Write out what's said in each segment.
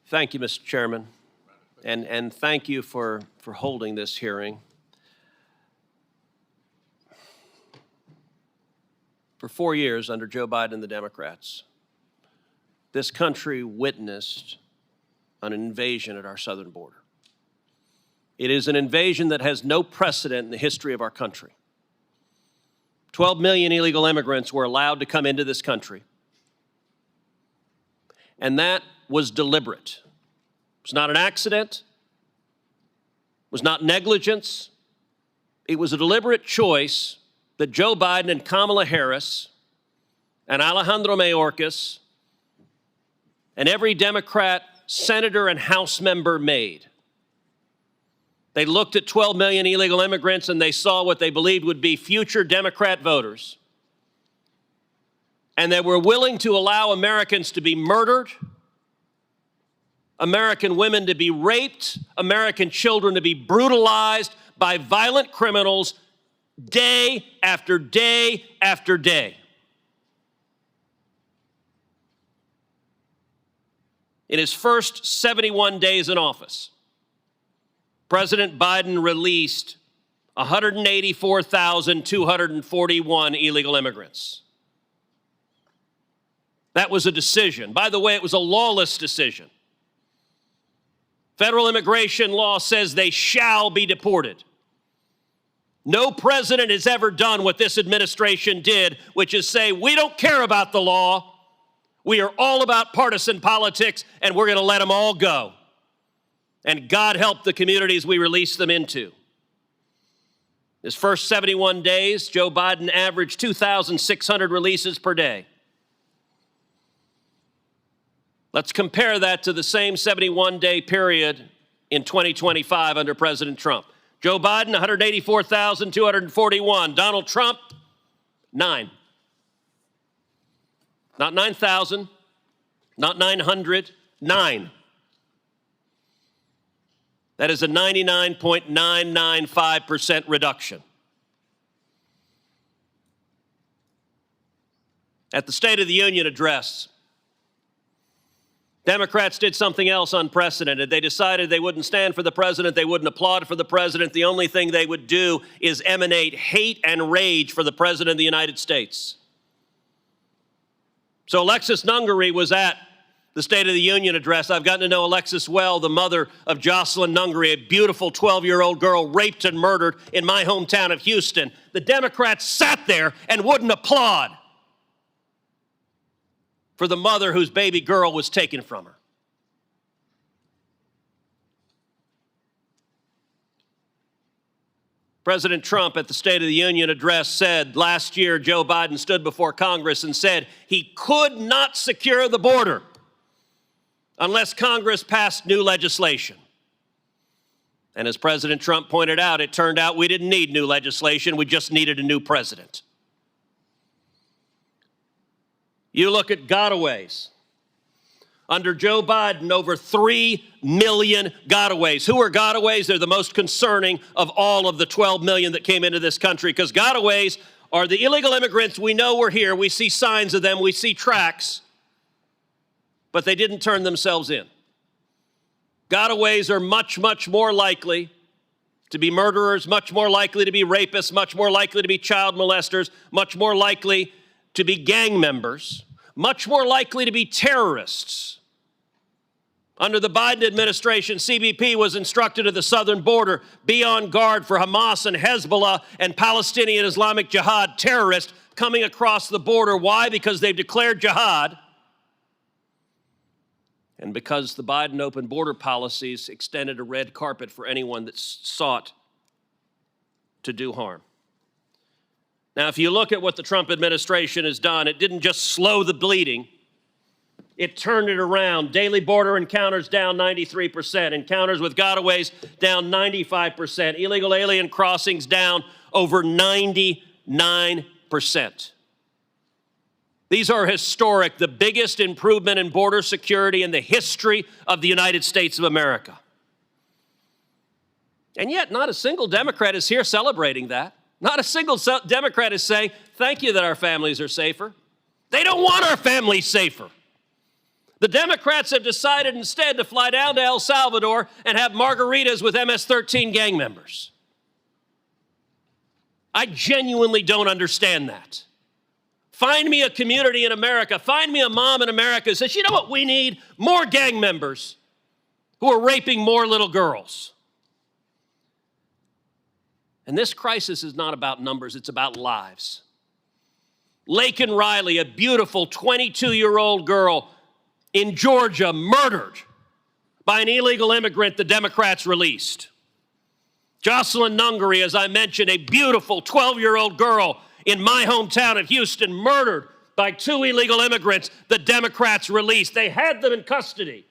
Thank you, Mr. Chairman, and thank you for holding this hearing. For 4 years under Joe Biden and the Democrats, this country witnessed an invasion at our southern border. It is an invasion that has no precedent in the history of our country. 12 million illegal immigrants were allowed to come into this country, and that was deliberate. It was not an accident. It was not negligence. It was a deliberate choice that Joe Biden and Kamala Harris and Alejandro Mayorkas and every Democrat senator and House member made. They looked at 12 million illegal immigrants and they saw what they believed would be future Democrat voters. And they were willing to allow Americans to be murdered, American women to be raped, American children to be brutalized by violent criminals day after day after day. In his first 71 days in office, President Biden released 184,241 illegal immigrants. That was a decision. By the way, it was a lawless decision. Federal immigration law says they shall be deported. No president has ever done what this administration did, which is say, we don't care about the law. We are all about partisan politics, and we're going to let them all go. And God help the communities we release them into. His first 71 days, Joe Biden averaged 2,600 releases per day. Let's compare that to the same 71-day period in 2025 under President Trump. Joe Biden, 184,241. Donald Trump, 9. Not 9,000, not 900, 9. That is a 99.995% reduction. At the State of the Union address, Democrats did something else unprecedented. They decided they wouldn't stand for the president. They wouldn't applaud for the president. The only thing they would do is emanate hate and rage for the president of the United States. So Alexis Nungary was at the State of the Union address. I've gotten to know Alexis well, the mother of Jocelyn Nungary, a beautiful 12-year-old girl raped and murdered in my hometown of Houston. The Democrats sat there and wouldn't applaud for the mother whose baby girl was taken from her. President Trump at the State of the Union address said last year Joe Biden stood before Congress and said he could not secure the border unless Congress passed new legislation. And as President Trump pointed out, it turned out we didn't need new legislation, we just needed a new president. You look at gotaways. Under Joe Biden, over 3 million gotaways. Who are gotaways? They're the most concerning of all of the 12 million that came into this country, because gotaways are the illegal immigrants we know were here. We see signs of them, we see tracks, but they didn't turn themselves in. Gotaways are much, much more likely to be murderers, much more likely to be rapists, much more likely to be child molesters, much more likely to be gang members, much more likely to be terrorists. Under the Biden administration, CBP was instructed at the southern border, be on guard for Hamas and Hezbollah and Palestinian Islamic Jihad terrorists coming across the border. Why? Because they've declared jihad, and because the Biden open border policies extended a red carpet for anyone that sought to do harm. Now, if you look at what the Trump administration has done, it didn't just slow the bleeding, it turned it around. Daily border encounters down 93%, encounters with gotaways down 95%, illegal alien crossings down over 99%. These are historic, the biggest improvement in border security in the history of the United States of America. And yet, not a single Democrat is here celebrating that. Not a single Democrat is saying, thank you that our families are safer. They don't want our families safer. The Democrats have decided instead to fly down to El Salvador and have margaritas with MS-13 gang members. I genuinely don't understand that. Find me a community in America, find me a mom in America who says, you know what we need? More gang members who are raping more little girls. And this crisis is not about numbers, it's about lives. Laken Riley, a beautiful 22-year-old girl in Georgia, murdered by an illegal immigrant the Democrats released. Jocelyn Nungary, as I mentioned, a beautiful 12-year-old girl in my hometown of Houston, murdered by 2 illegal immigrants the Democrats released. They had them in custody.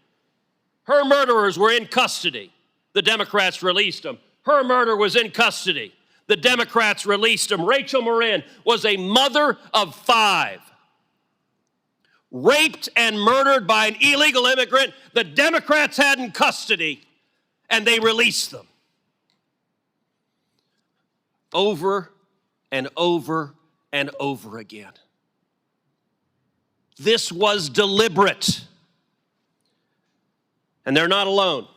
Her murderers were in custody. The Democrats released them. Her murder was in custody. The Democrats released them. Rachel Marin was a mother of 5. Raped and murdered by an illegal immigrant the Democrats had in custody, and they released them. Over and over and over again. This was deliberate. And they're not alone.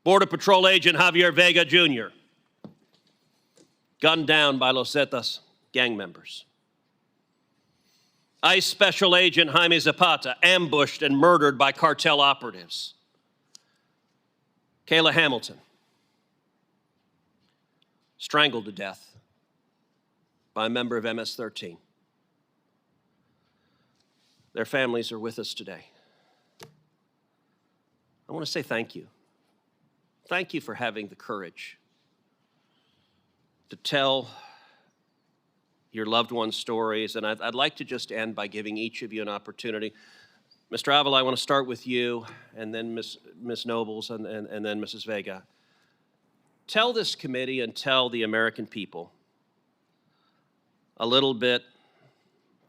Border Patrol agent Javier Vega Jr., gunned down by Los Zetas gang members. ICE Special Agent Jaime Zapata, ambushed and murdered by cartel operatives. Kayla Hamilton, strangled to death by a member of MS-13. Their families are with us today. I want to say thank you. Thank you for having the courage to tell your loved ones' stories. And I'd like to just end by giving each of you an opportunity. Mr. Avila, I want to start with you, and then Ms. Nobles, and then Mrs. Vega. Tell this committee and tell the American people a little bit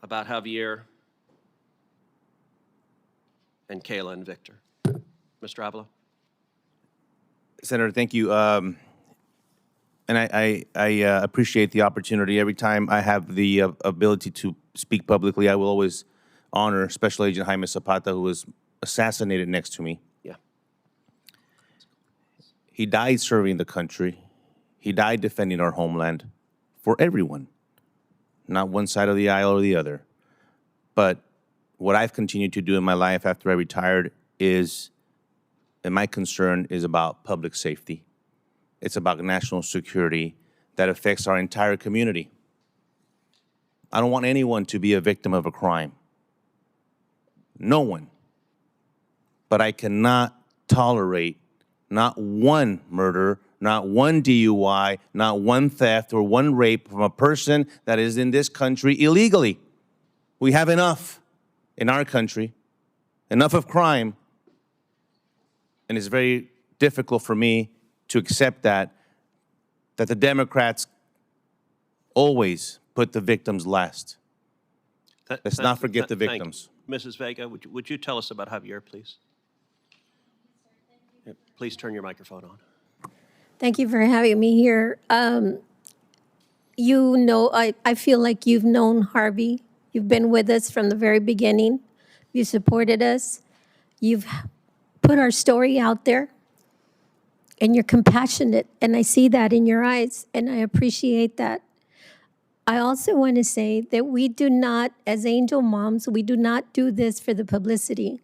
about Javier and Kayla and Victor. Mr. Avila. Senator, thank you. And I appreciate the opportunity. Every time I have the ability to speak publicly, I will always honor Special Agent Jaime Zapata, who was assassinated next to me. Yeah. He died serving the country. He died defending our homeland for everyone, not one side of the aisle or the other. But what I've continued to do in my life after I retired is, and my concern is about public safety. It's about national security that affects our entire community. I don't want anyone to be a victim of a crime. No one. But I cannot tolerate not one murder, not one DUI, not one theft or one rape from a person that is in this country illegally. We have enough in our country, enough of crime, and it's very difficult for me to accept that the Democrats always put the victims last. Let's not forget the victims. Mrs. Vega, would you tell us about Javier, please? Yeah, please turn your microphone on. Thank you for having me here. You know, I feel like you've known Harvey. You've been with us from the very beginning. You supported us. You've put our story out there. And you're compassionate, and I see that in your eyes, and I appreciate that. I also want to say that we do not, as angel moms, we do not do this for the publicity.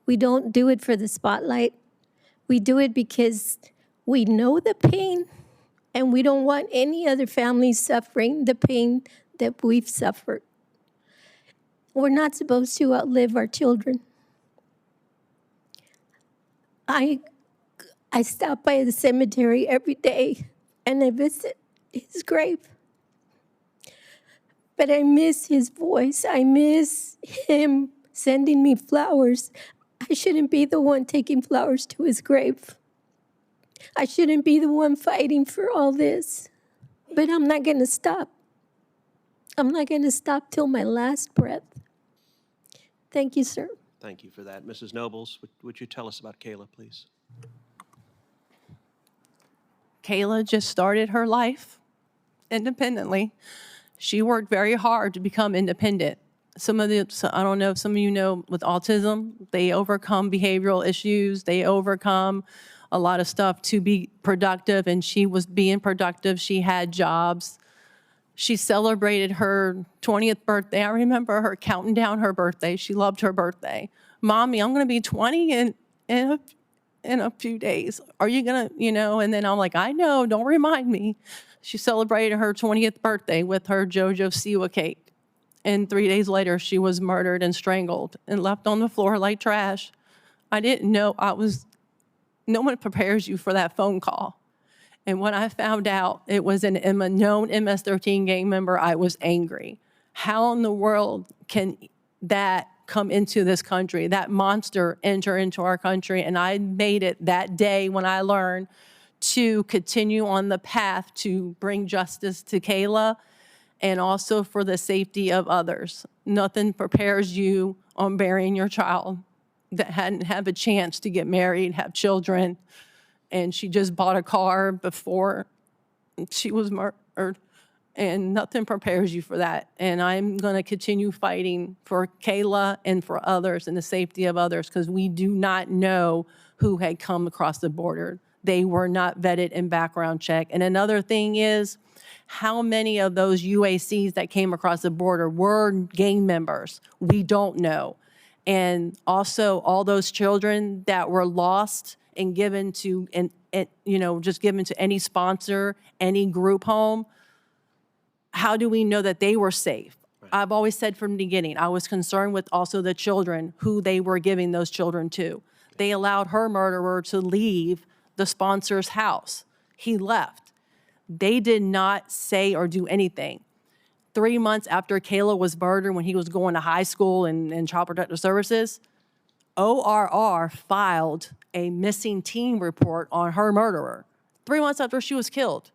We don't do it for the spotlight. We do it because we know the pain, and we don't want any other family suffering the pain that we've suffered. We're not supposed to outlive our children. I stop by the cemetery every day, and I visit his grave. But I miss his voice. I miss him sending me flowers. I shouldn't be the one taking flowers to his grave. I shouldn't be the one fighting for all this. But I'm not going to stop. I'm not going to stop till my last breath. Thank you, sir. Thank you for that. Mrs. Nobles, would you tell us about Kayla, please? Kayla just started her life independently. She worked very hard to become independent. I don't know if some of you know with autism, they overcome behavioral issues. They overcome a lot of stuff to be productive, and she was being productive. She had jobs. She celebrated her 20th birthday. I remember her counting down her birthday. She loved her birthday. Mommy, I'm going to be 20 in a few days. Are you going to, and then I'm like, I know, don't remind me. She celebrated her 20th birthday with her JoJo Siwa cake. And 3 days later, she was murdered and strangled and left on the floor like trash. I didn't know no one prepares you for that phone call. And when I found out it was a known MS-13 gang member, I was angry. How in the world can that come into this country, that monster enter into our country? And I made it that day when I learned to continue on the path to bring justice to Kayla and also for the safety of others. Nothing prepares you on burying your child that hadn't had a chance to get married, have children, and she just bought a car before she was murdered, and nothing prepares you for that. And I'm going to continue fighting for Kayla and for others and the safety of others, because we do not know who had come across the border. They were not vetted and background checked. And another thing is, how many of those UACs that came across the border were gang members? We don't know. And also all those children that were lost and given to, just given to any sponsor, any group home, how do we know that they were safe? Right. I've always said from the beginning, I was concerned with also the children, who they were giving those children to. They allowed her murderer to leave the sponsor's house. He left. They did not say or do anything. 3 months after Kayla was murdered, when he was going to high school and Child Protective Services, ORR filed a missing teen report on her murderer 3 months after she was killed.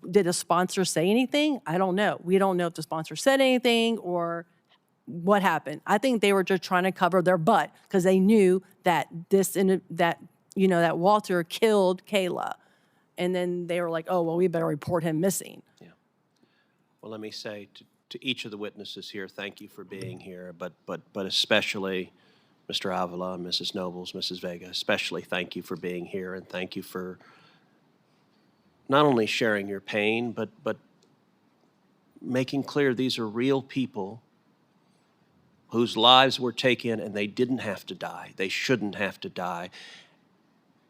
Did a sponsor say anything? I don't know. We don't know if the sponsor said anything or what happened. I think they were just trying to cover their butt because they knew that that Walter killed Kayla. And then they were like, oh, well, we better report him missing. Yeah. Well, let me say to each of the witnesses here, thank you for being here, but especially Mr. Avila, Mrs. Nobles, Mrs. Vega, especially thank you for being here, and thank you for not only sharing your pain, but making clear these are real people whose lives were taken and they didn't have to die. They shouldn't have to die.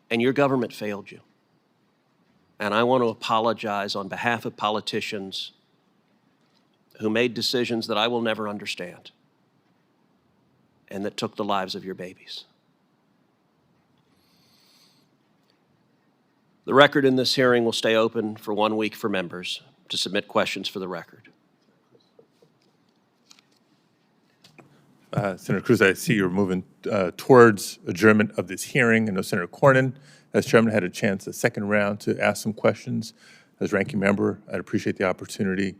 And your government failed you. And I want to apologize on behalf of politicians who made decisions that I will never understand and that took the lives of your babies. The record in this hearing will stay open for 1 week for members to submit questions for the record. Senator Cruz, I see you're moving towards adjournment of this hearing. I know Senator Cornyn, as chairman, had a chance, a second round, to ask some questions. As ranking member, I'd appreciate the opportunity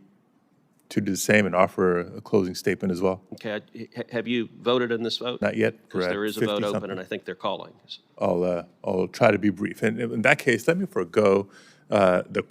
to do the same and offer a closing statement as well. Okay, have you voted in this vote? Not yet. Because there is a vote open, and I think they're calling. I'll try to be brief. And in that case, let me forego the